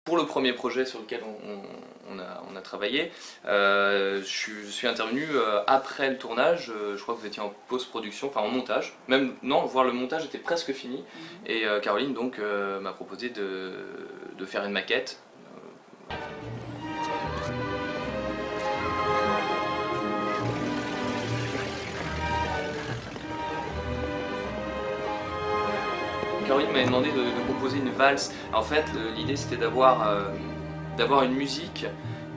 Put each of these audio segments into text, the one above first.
Pour le premier projet sur lequel on a travaillé, je suis intervenu après le tournage. Je crois que vous étiez en post-production, enfin en montage. Même, non, voire le montage était presque fini. Et Caroline donc m'a proposé de faire une maquette. Caroline m'avait demandé de composer une valse. En fait, l'idée c'était d'avoir une musique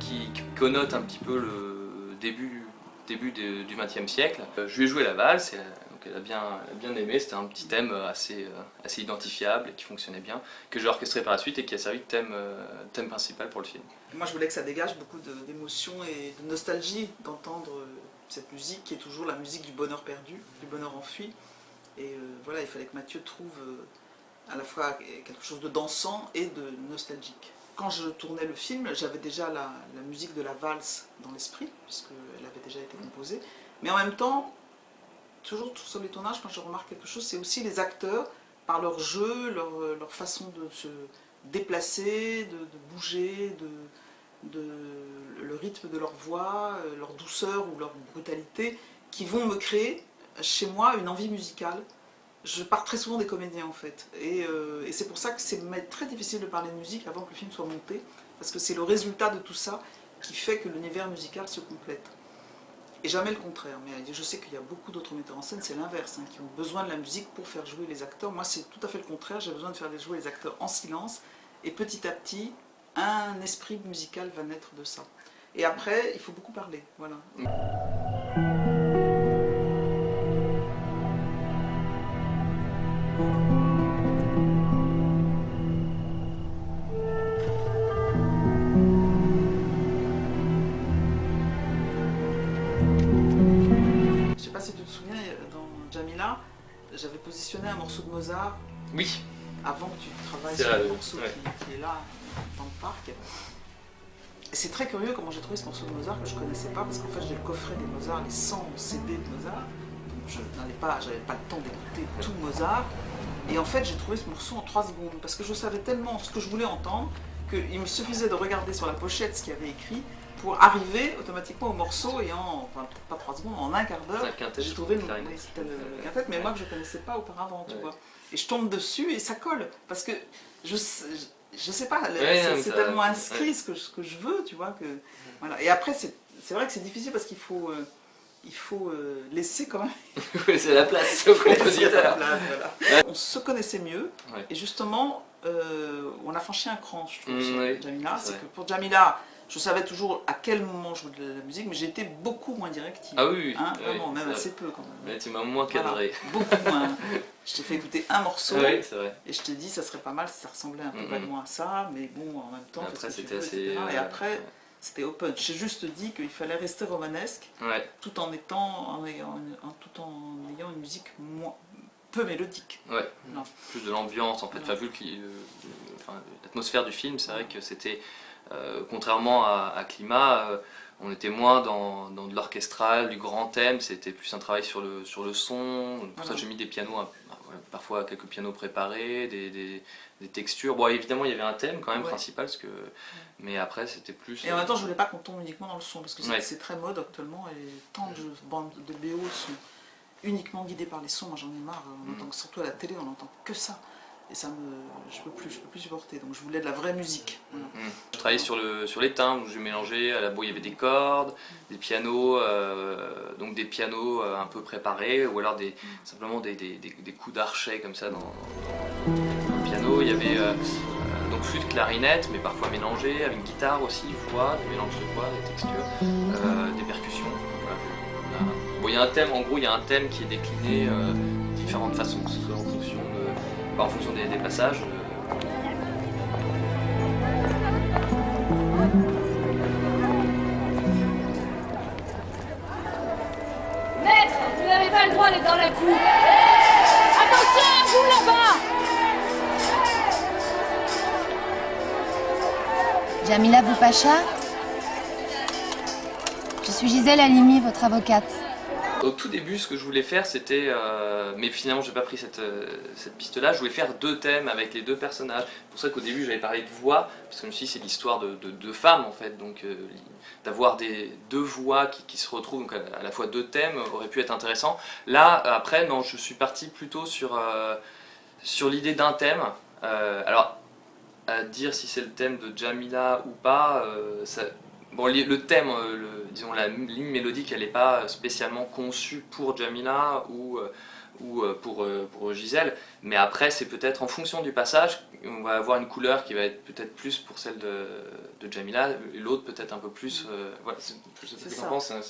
qui connote un petit peu le début du XXe siècle. Je lui ai joué la valse, et donc elle a bien aimé. C'était un petit thème assez identifiable et qui fonctionnait bien, que j'ai orchestré par la suite et qui a servi de thème principal pour le film. Moi je voulais que ça dégage beaucoup d'émotion et de nostalgie d'entendre cette musique qui est toujours la musique du bonheur perdu, du bonheur enfui. Et voilà, il fallait que Mathieu trouve à la fois quelque chose de dansant et de nostalgique. Quand je tournais le film, j'avais déjà la musique de la valse dans l'esprit, puisqu'elle avait déjà été composée. Mais en même temps, toujours sur les tournages, quand je remarque quelque chose, c'est aussi les acteurs, par leur jeu, leur façon de se déplacer, de bouger, le rythme de leur voix, leur douceur ou leur brutalité, qui vont me créer chez moi une envie musicale. Je pars très souvent des comédiens en fait, et c'est pour ça que c'est très difficile de parler de musique avant que le film soit monté, parce que c'est le résultat de tout ça qui fait que l'univers musical se complète. Et jamais le contraire, mais je sais qu'il y a beaucoup d'autres metteurs en scène, c'est l'inverse, hein, qui ont besoin de la musique pour faire jouer les acteurs. Moi c'est tout à fait le contraire, j'ai besoin de faire jouer les acteurs en silence, et petit à petit, un esprit musical va naître de ça. Et après, il faut beaucoup parler, voilà. Je sais pas si tu te souviens, dans Jamila, j'avais positionné un morceau de Mozart. Oui. Avant que tu travailles sur le morceau qui est là, dans le parc. C'est très curieux comment j'ai trouvé ce morceau de Mozart que je ne connaissais pas, parce qu'en fait j'ai le coffret des Mozart, les 100 CD de Mozart. Je n'avais pas le temps d'écouter tout Mozart. Et en fait j'ai trouvé ce morceau en 3 secondes, parce que je savais tellement ce que je voulais entendre, qu'il me suffisait de regarder sur la pochette ce qu'il y avait écrit, pour arriver automatiquement au morceau, et enfin peut-être pas 3 secondes, en un quart d'heure, j'ai trouvé le quintet, mais moi que je ne connaissais pas auparavant, tu vois. Et je tombe dessus et ça colle, parce que je sais pas, c'est tellement inscrit ce que je veux, tu vois, que voilà. Et après c'est vrai que c'est difficile parce qu'il faut laisser quand même. Oui, c'est la place au compositeur. Voilà. On se connaissait mieux, et justement on a franchi un cran, je trouve, sur Jamila. C'est que pour Jamila, je savais toujours à quel moment je jouais de la musique, mais j'ai été beaucoup moins directive. Ah oui, hein, vraiment, même assez peu quand même. Mais tu m'as moins cadré. Voilà, beaucoup moins. Je t'ai fait écouter un morceau, et je t'ai dit ça serait pas mal si ça ressemblait un peu vaguement à ça, mais bon, en même temps, après c'était assez... Et après, c'était open. J'ai juste dit qu'il fallait rester romanesque, tout en ayant une musique peu mélodique. Ouais, plus de l'ambiance en fait. Enfin, vu l'atmosphère du film, c'est vrai que c'était... contrairement à Climat, on était moins dans de l'orchestral, du grand thème, c'était plus un travail sur le son. Pour ça j'ai mis des pianos, parfois quelques pianos préparés, des textures. Bon, évidemment il y avait un thème quand même principal, mais après c'était plus... Et en même temps je voulais pas qu'on tombe uniquement dans le son, parce que c'est très mode actuellement, et tant de bandes de BO sont uniquement guidées par les sons. Moi j'en ai marre, surtout à la télé on n'entend que ça. Et ça je peux plus supporter, donc je voulais de la vraie musique. Voilà. Je travaillais sur les timbres, où je mélangeais, à la boue il y avait des cordes, des pianos, donc des pianos un peu préparés, ou alors simplement des coups d'archet comme ça dans le piano. Il y avait donc flûte, clarinette, mais parfois mélangée, avec guitare aussi, voix, des mélanges de voix, des textures, des percussions. Voilà. Bon, il y a un thème, en gros il y a un thème qui est décliné de différentes façons, que ce soit en fonction des passages. Maître, vous n'avez pas le droit d'être dans la cour. Attention, vous là-bas. Jamila Boupacha, je suis Gisèle Halimi, votre avocate. au tout début, ce que je voulais faire, c'était, mais finalement j'ai pas pris cette piste-là, je voulais faire 2 thèmes avec les 2 personnages. C'est pour ça qu'au début j'avais parlé de voix, parce que je me suis dit c'est l'histoire de femmes en fait, donc d'avoir 2 voix qui se retrouvent, donc à la fois 2 thèmes, aurait pu être intéressant. Là, après, non, je suis parti plutôt sur l'idée d'un thème. Alors, à dire si c'est le thème de Djamila ou pas, bon, le thème, disons la ligne mélodique, elle n'est pas spécialement conçue pour Djamila ou pour Gisèle, mais après c'est peut-être en fonction du passage, on va avoir une couleur qui va être peut-être plus pour celle de Djamila, et l'autre peut-être un peu plus, voilà, je sais pas ce que t'en penses. Hein,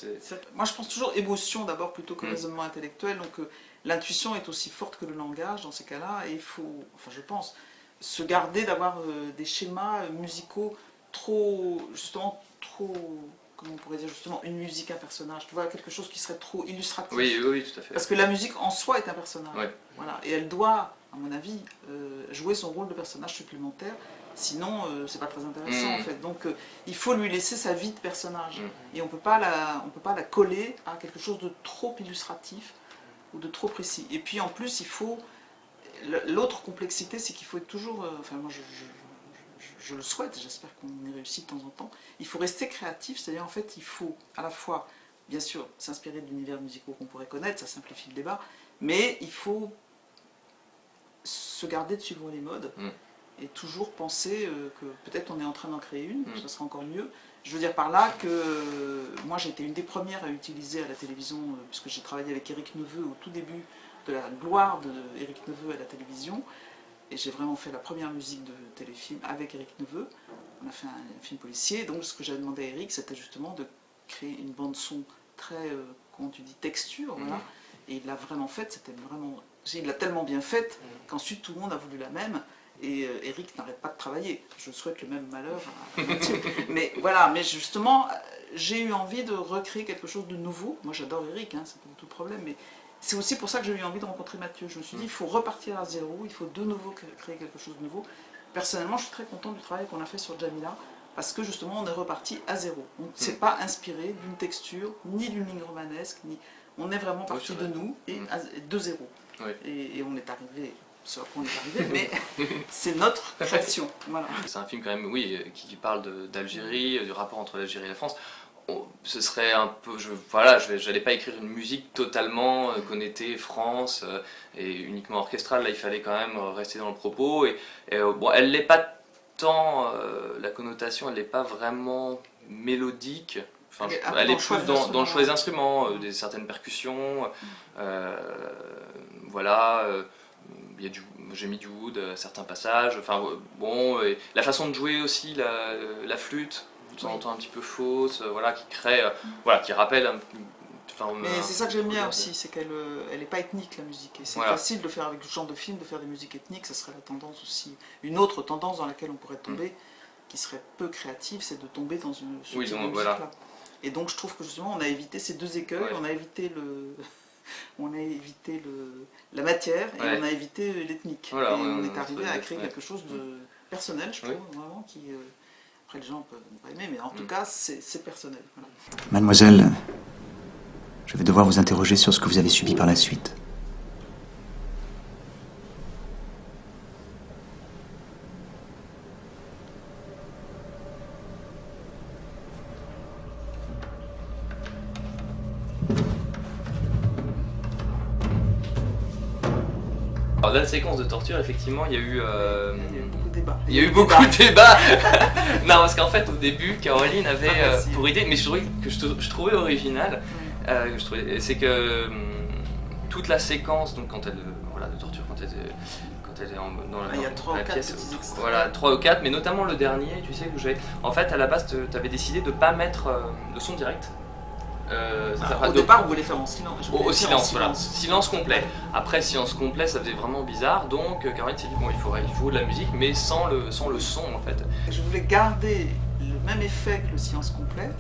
moi je pense toujours émotion d'abord plutôt que raisonnement intellectuel, donc l'intuition est aussi forte que le langage dans ces cas-là, et il faut, enfin je pense, se garder d'avoir des schémas musicaux trop, comment on pourrait dire, justement, une musique, un personnage, tu vois, quelque chose qui serait trop illustratif. Oui, oui, tout à fait. Parce que la musique en soi est un personnage. Ouais. Voilà. Et elle doit, à mon avis, jouer son rôle de personnage supplémentaire, sinon c'est pas très intéressant en fait. Donc il faut lui laisser sa vie de personnage. Et on peut pas la coller à quelque chose de trop illustratif ou de trop précis. Et puis en plus, il faut... L'autre complexité, c'est qu'il faut être toujours... enfin, moi je le souhaite, j'espère qu'on y réussit de temps en temps. Il faut rester créatif, c'est-à-dire en fait il faut à la fois, bien sûr, s'inspirer de l'univers musicaux qu'on pourrait connaître, ça simplifie le débat, mais il faut se garder de suivre les modes et toujours penser que peut-être on est en train d'en créer une, ça sera encore mieux. Je veux dire par là que moi j'ai été une des premières à utiliser à la télévision, puisque j'ai travaillé avec Éric Neveu au tout début de la gloire d'Éric Neveu à la télévision. Et j'ai vraiment fait la première musique de téléfilm avec Éric Neveu. On a fait un film policier. Donc ce que j'avais demandé à Éric, c'était justement de créer une bande son très, comment tu dis, texture. Voilà. Et il l'a vraiment faite. C'était vraiment, il l'a tellement bien faite qu'ensuite tout le monde a voulu la même. Et Éric n'arrête pas de travailler. Je souhaite le même malheur à Mathieu. Mais voilà, mais justement, j'ai eu envie de recréer quelque chose de nouveau. Moi j'adore Éric, hein, c'est pas du tout le problème. Mais c'est aussi pour ça que j'ai eu envie de rencontrer Mathieu. Je me suis dit, il faut repartir à zéro, il faut de nouveau créer quelque chose de nouveau. Personnellement, je suis très contente du travail qu'on a fait sur Djamila, parce que justement, on est reparti à zéro. On ne s'est pas inspiré d'une texture, ni d'une ligne romanesque, ni... on est vraiment parti de nous, et de zéro. Oui. Et on est arrivé, ce à quoi on est arrivé, mais c'est notre création. Voilà. C'est un film quand même, oui, qui parle d'Algérie, du rapport entre l'Algérie et la France. Ce serait un peu, voilà, j'allais pas écrire une musique totalement connotée France et uniquement orchestrale. Là, il fallait quand même rester dans le propos. Et bon, elle n'est pas tant, la connotation, elle n'est pas vraiment mélodique. Enfin, elle est plus dans le choix des instruments, certaines percussions. Voilà, j'ai mis du wood à certains passages. Enfin, bon, et la façon de jouer aussi, la flûte. De temps en temps un petit peu fausse, voilà, qui crée, voilà, qui rappelle mais c'est ça que j'aime bien aussi, c'est qu'elle n'est pas ethnique la musique, et c'est facile de faire avec ce genre de film, de faire des musiques ethniques, ça serait la tendance aussi, une autre tendance dans laquelle on pourrait tomber, qui serait peu créative, c'est de tomber dans une musique-là. Et donc je trouve que justement on a évité ces 2 écueils, on a évité la matière, et on a évité l'ethnique, et on est arrivé à créer quelque chose de personnel, je trouve, vraiment, qui... Après, les gens peuvent ne pas aimer, mais en tout cas, c'est personnel. Voilà. Mademoiselle, je vais devoir vous interroger sur ce que vous avez subi par la suite. Alors, dans la séquence de torture, effectivement, il y a eu... Il y a eu beaucoup de débats. Il y a eu beaucoup de débats. Non, parce qu'en fait, au début, Caroline avait pour idée, mais je trouvais original, c'est que toute la séquence, donc quand elle, voilà, de torture, quand elle est dans la pièce, voilà, 3 ou 4, mais notamment le dernier, tu sais, que j'avais... En fait, à la base, tu avais décidé de ne pas mettre le son direct. Au départ, vous voulez faire en silence. Au silence, voilà. Silence complet. Après, silence complet, ça faisait vraiment bizarre. Donc, Caroline s'est dit, bon, il faut de la musique, mais sans le son, en fait. Je voulais garder le même effet que le silence complet,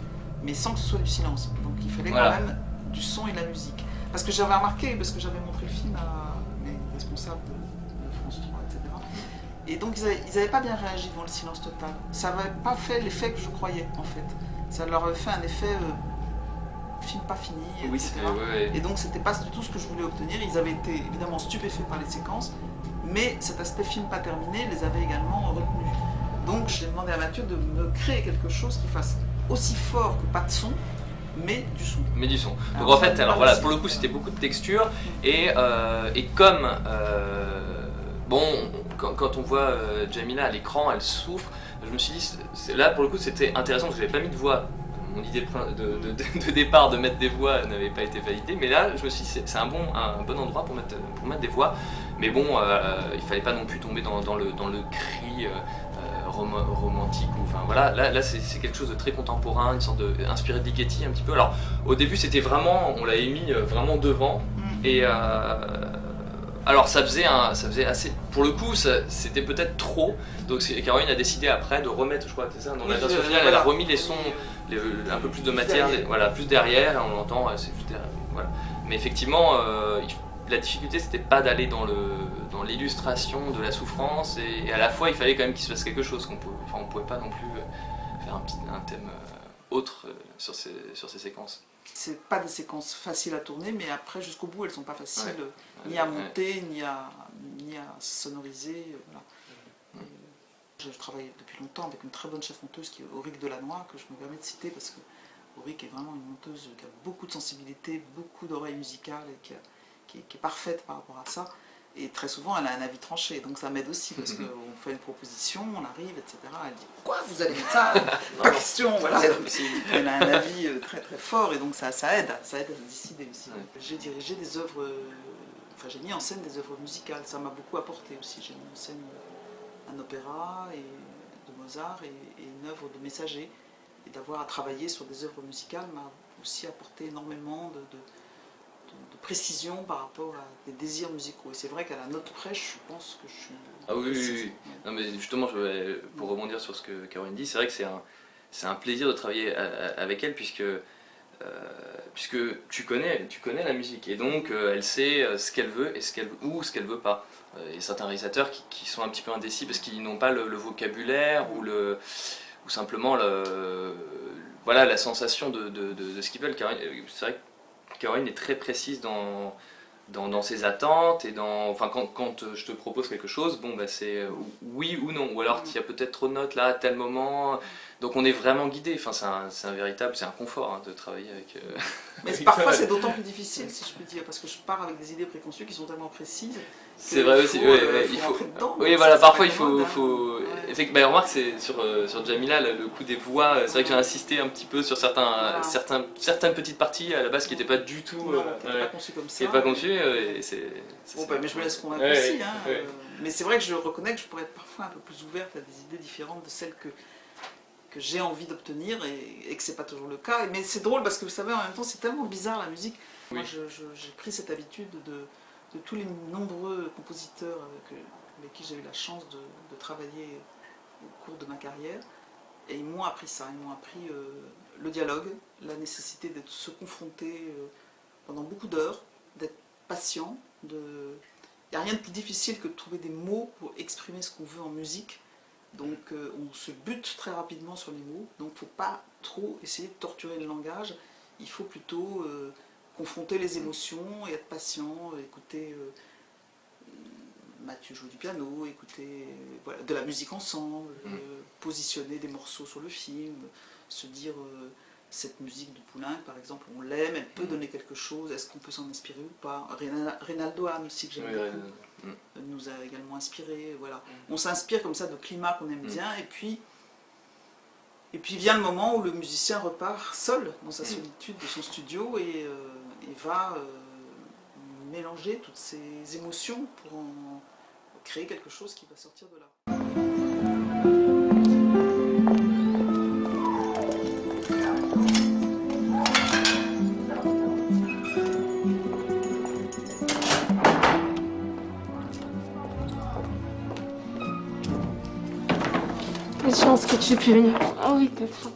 mais sans que ce soit du silence. Donc, il fallait quand même du son et de la musique. Parce que j'avais remarqué, parce que j'avais montré le film à mes responsables de France 3, etc. Et donc, ils n'avaient pas bien réagi devant le silence total. Ça n'avait pas fait l'effet que je croyais, en fait. Ça leur avait fait un effet... film pas fini, Oui, etc. ouais. Et donc c'était pas du tout ce que je voulais obtenir. Ils avaient été évidemment stupéfaits par les séquences, mais cet aspect film pas terminé les avait également retenus. Donc j'ai demandé à Mathieu de me créer quelque chose qui fasse aussi fort que pas de son, mais du son. Mais du son. Donc Alors, en fait, alors voilà, aussi. pour le coup, c'était beaucoup de texture et comme bon, quand on voit Jamila à l'écran, elle souffre. Je me suis dit, là pour le coup, c'était intéressant parce que j'avais pas mis de voix. Mon idée de départ de mettre des voix n'avait pas été validée, mais là, je me suis dit, c'est un bon endroit pour mettre des voix. Mais bon, il fallait pas non plus tomber dans le cri. Romantique, ou enfin voilà, là c'est quelque chose de très contemporain, une sorte de inspiré de Ligeti un petit peu. Alors au début c'était vraiment, on l'avait mis vraiment devant et alors ça faisait assez, pour le coup c'était peut-être trop, donc Caroline a décidé après de remettre, je crois que c'est ça, dans la version finale elle a remis les sons, un peu plus de matière, voilà, plus derrière, et on l'entend, c'est juste derrière, voilà. Mais effectivement la difficulté c'était pas d'aller dans l'illustration de la souffrance et à la fois il fallait quand même qu'il se passe quelque chose, on pouvait pas non plus faire un thème autre sur ces séquences. C'est pas des séquences faciles à tourner, mais après jusqu'au bout elles sont pas faciles, ni à monter, ni à sonoriser. Voilà. Je travaille depuis longtemps avec une très bonne chef monteuse qui est Auric Delannoy, que je me permets de citer parce que Auric est vraiment une monteuse qui a beaucoup de sensibilité, beaucoup d'oreilles musicales et qui est parfaite par rapport à ça. Et très souvent, elle a un avis tranché, donc ça m'aide aussi, parce qu'on fait une proposition, on arrive, etc. Elle dit « Pourquoi vous allez mettre ça ?» Pas question, voilà. Elle a un avis très très fort, et donc ça aide à se décider aussi. J'ai dirigé des œuvres, enfin j'ai mis en scène des œuvres musicales, ça m'a beaucoup apporté aussi. J'ai mis en scène un opéra de Mozart et une œuvre de Messager. Et d'avoir à travailler sur des œuvres musicales m'a aussi apporté énormément de précision par rapport à des désirs musicaux. Et c'est vrai qu'à la note près, je pense que je suis... Ah oui. Non, mais justement, pour rebondir sur ce que Caroline dit, c'est vrai que c'est un plaisir de travailler avec elle puisque tu connais la musique et donc elle sait ce qu'elle veut et ce qu'elle veut pas. Il y a certains réalisateurs qui sont un petit peu indécis parce qu'ils n'ont pas le vocabulaire ou simplement voilà, la sensation de ce qu'ils veulent. C'est vrai que Caroline est très précise dans ses attentes et enfin, quand je te propose quelque chose, bon, bah, c'est oui ou non, ou alors il y a peut-être trop de notes là à tel moment, donc on est vraiment guidé. Enfin, c'est un confort de travailler avec. Mais parfois c'est d'autant plus difficile, si je peux dire, parce que je pars avec des idées préconçues qui sont tellement précises. C'est vrai aussi, il faut. Oui, voilà, parfois il faut. Bah, remarque, c'est sur Jamila, le coup des voix, c'est vrai que j'ai insisté un petit peu sur certaines petites parties à la base qui n'étaient pas du tout. Pas conçues comme ça. Qui n'est pas conçu, bon, bah, mais je me laisse convaincre aussi. Hein, mais c'est vrai que je reconnais que je pourrais être parfois un peu plus ouverte à des idées différentes de celles que j'ai envie d'obtenir et que c'est pas toujours le cas. Mais c'est drôle parce que vous savez, en même temps, c'est tellement bizarre la musique. Moi, j'ai pris cette habitude de tous les nombreux compositeurs avec qui j'ai eu la chance de travailler au cours de ma carrière. Et ils m'ont appris ça, ils m'ont appris le dialogue, la nécessité de se confronter pendant beaucoup d'heures, d'être patient. Il n'y a rien de plus difficile que de trouver des mots pour exprimer ce qu'on veut en musique. Donc on se bute très rapidement sur les mots, donc il ne faut pas trop essayer de torturer le langage, il faut plutôt confronter les émotions et être patient, écouter Mathieu joue du piano, écouter voilà, de la musique ensemble, positionner des morceaux sur le film, se dire cette musique de Poulenc par exemple, on l'aime, elle peut donner quelque chose, est-ce qu'on peut s'en inspirer ou pas. Reynaldo Hahn aussi que j'aime beaucoup, nous a également inspiré, voilà. On s'inspire comme ça de climats qu'on aime bien et puis vient le moment où le musicien repart seul dans sa solitude de son studio et va mélanger toutes ces émotions pour en créer quelque chose qui va sortir de là. Quelle chance que tu aies pu venir. Ah oui, quelle chance.